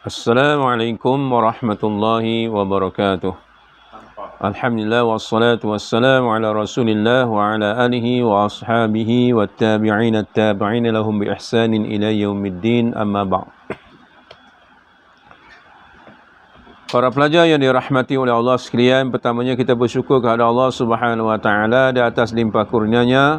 Assalamualaikum warahmatullahi wabarakatuh. Alhamdulillah wassalatu wassalamu ala Rasulillah wa ala alihi wa ashabihi wa tabi'ina tabi'ina lahum bi ihsanin ila yaumiddin, amma ba'd. Para pelajar yang dirahmati oleh Allah sekalian, pertamanya kita bersyukur kepada Allah Subhanahu wa taala di atas limpah kurnianya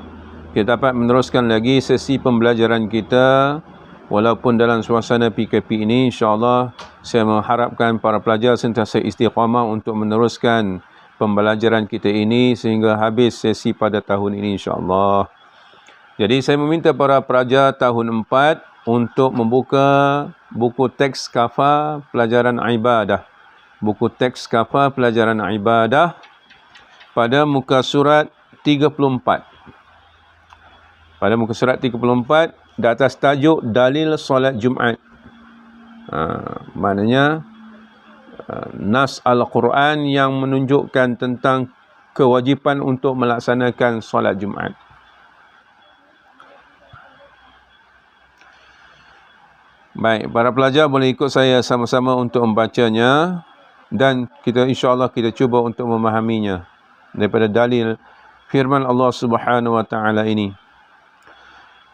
kita dapat meneruskan lagi sesi pembelajaran kita. Walaupun dalam suasana PKP ini, insya-Allah saya mengharapkan para pelajar sentiasa istiqamah untuk meneruskan pembelajaran kita ini sehingga habis sesi pada tahun ini, insya-Allah. Jadi saya meminta para pelajar tahun 4 untuk membuka buku teks kafa pelajaran ibadah. Buku teks kafa pelajaran ibadah pada muka surat 34. Pada muka surat 34 di atas tajuk dalil solat Jumaat. Maknanya nas Al-Quran yang menunjukkan tentang kewajipan untuk melaksanakan solat Jumaat. Baik, para pelajar boleh ikut saya sama-sama untuk membacanya dan kita insya-Allah kita cuba untuk memahaminya daripada dalil firman Allah Subhanahu wa taala ini.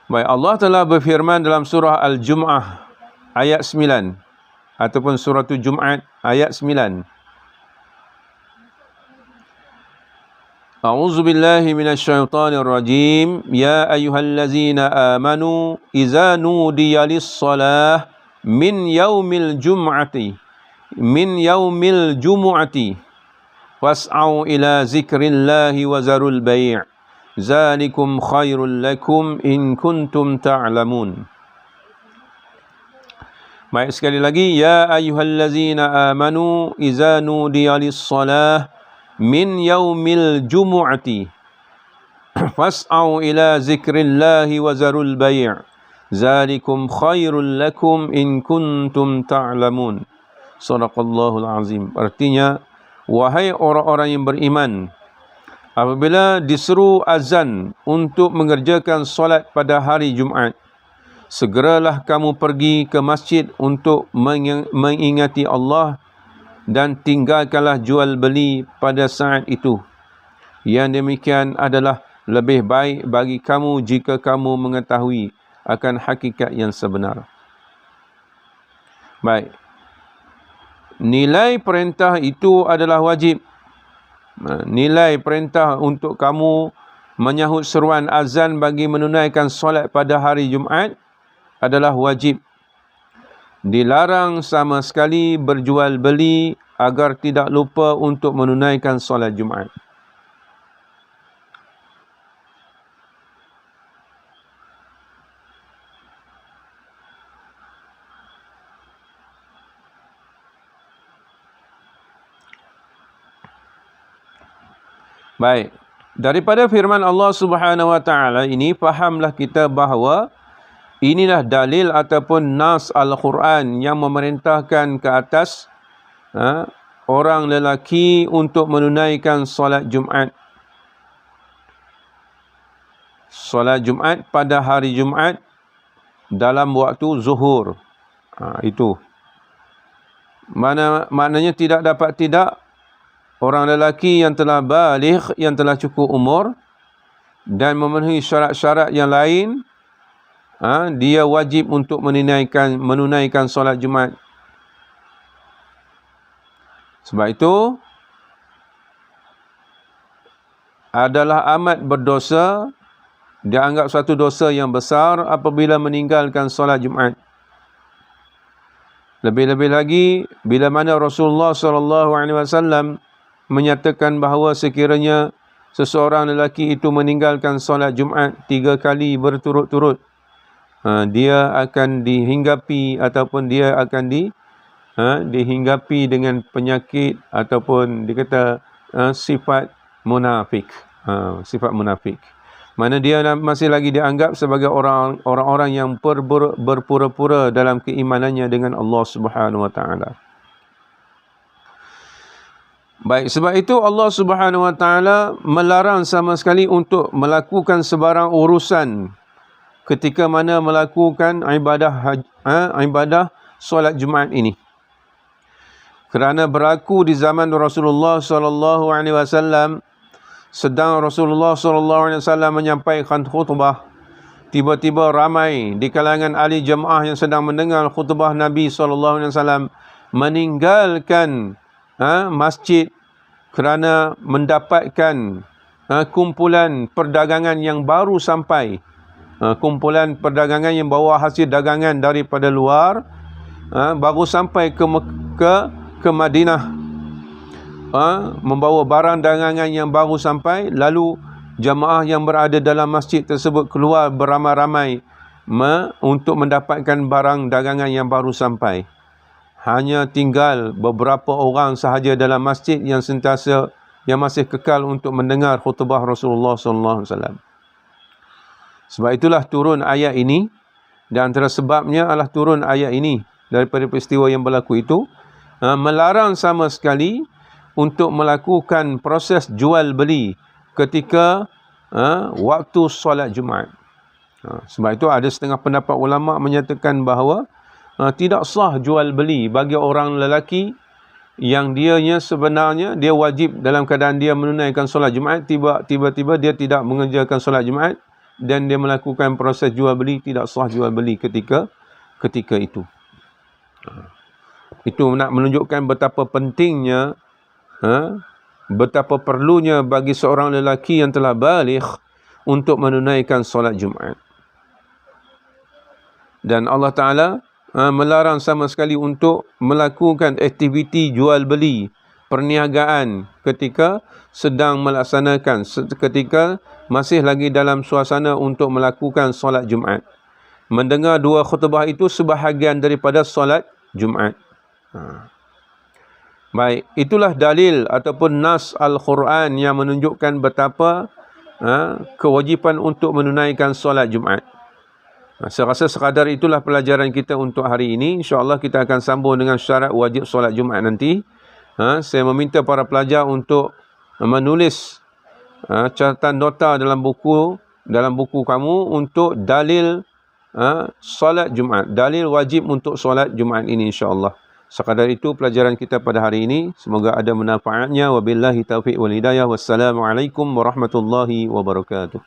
Baik, Allah telah berfirman dalam surah Al-Jum'ah ayat 9 ataupun surah Jumaat ayat 9. A'udzu billahi minasyaitonir rajim. Ya ayyuhallazina amanu idza nudiya lis-shalah min yaumil jumu'ati fas'au ila zikrillahi wa zarul bai'. Zalikum khairul lakum in kuntum ta'lamun. Baik, sekali lagi, ya ayyuhallazina amanu idza nudiya lis-shalah min yaumil jumu'ati fas'au ila zikrillahi wa zarul bai'. Zalikum khairul lakum in kuntum ta'lamun. Shadaqallahul azim. Artinya, wahai orang-orang yang beriman, apabila diseru azan untuk mengerjakan solat pada hari Jumaat, segeralah kamu pergi ke masjid untuk mengingati Allah dan tinggalkanlah jual beli pada saat itu. Yang demikian adalah lebih baik bagi kamu jika kamu mengetahui akan hakikat yang sebenar. Baik. Nilai perintah itu adalah wajib. Nilai perintah untuk kamu menyahut seruan azan bagi menunaikan solat pada hari Jumaat adalah wajib. Dilarang sama sekali berjual beli agar tidak lupa untuk menunaikan solat Jumaat. Baik, daripada firman Allah Subhanahu wa taala ini fahamlah kita bahawa inilah dalil ataupun nas Al-Quran yang memerintahkan ke atas orang lelaki untuk menunaikan solat Jumaat. Solat Jumaat pada hari Jumaat dalam waktu zuhur. Itu. Maknanya tidak orang lelaki yang telah baligh, yang telah cukup umur dan memenuhi syarat-syarat yang lain, dia wajib untuk menunaikan solat Jumaat. Sebab itu adalah amat berdosa, dianggap satu dosa yang besar apabila meninggalkan solat Jumaat. Lebih-lebih lagi bila mana Rasulullah SAW menyatakan bahawa sekiranya seseorang lelaki itu meninggalkan solat Jumaat 3 kali berturut-turut, dia akan dihinggapi ataupun dia akan dihinggapi dengan penyakit ataupun dikata sifat munafik. Sifat munafik. Mana dia masih lagi dianggap sebagai orang-orang yang berpura-pura dalam keimanannya dengan Allah Subhanahu wa taala. Baik, sebab itu Allah Subhanahu wa taala melarang sama sekali untuk melakukan sebarang urusan ketika mana melakukan ibadah solat Jumaat ini. Kerana berlaku di zaman Rasulullah SAW, sedang Rasulullah SAW menyampaikan khutbah, tiba-tiba ramai di kalangan ahli jemaah yang sedang mendengar khutbah Nabi SAW meninggalkan masjid kerana mendapatkan kumpulan perdagangan yang baru sampai, kumpulan perdagangan yang bawa hasil dagangan daripada luar, baru sampai ke Madinah, membawa barang dagangan yang baru sampai. Lalu jamaah yang berada dalam masjid tersebut keluar beramai-ramai untuk mendapatkan barang dagangan yang baru sampai. Hanya tinggal beberapa orang sahaja dalam masjid yang masih kekal untuk mendengar khutbah Rasulullah SAW. Sebab itulah turun ayat ini, dan antara sebabnya adalah turun ayat ini daripada peristiwa yang berlaku itu, melarang sama sekali untuk melakukan proses jual beli ketika waktu solat Jumaat. Sebab itu ada setengah pendapat ulama menyatakan bahawa tidak sah jual beli bagi orang lelaki yang dianya sebenarnya dia wajib dalam keadaan dia menunaikan solat Jumaat, tiba-tiba dia tidak mengerjakan solat Jumaat dan dia melakukan proses jual beli. Tidak sah jual beli ketika itu. Itu nak menunjukkan betapa pentingnya, betapa perlunya bagi seorang lelaki yang telah baligh untuk menunaikan solat Jumaat. Dan Allah Ta'ala melarang sama sekali untuk melakukan aktiviti jual beli, perniagaan ketika sedang melaksanakan, ketika masih lagi dalam suasana untuk melakukan solat Jumaat. Mendengar dua khutbah itu sebahagian daripada solat Jumaat. Baik, itulah dalil ataupun nas Al-Quran yang menunjukkan betapa kewajipan untuk menunaikan solat Jumaat. Saya rasa sekadar itulah pelajaran kita untuk hari ini. InsyaAllah kita akan sambung dengan syarat wajib solat Jumaat nanti. Saya meminta para pelajar untuk menulis catatan nota dalam buku kamu untuk dalil solat Jumaat, dalil wajib untuk solat Jumaat ini, insyaAllah. Sekadar itu pelajaran kita pada hari ini. Semoga ada manfaatnya. Wabillahi taufiq wal hidayah. Wassalamualaikum warahmatullahi wabarakatuh.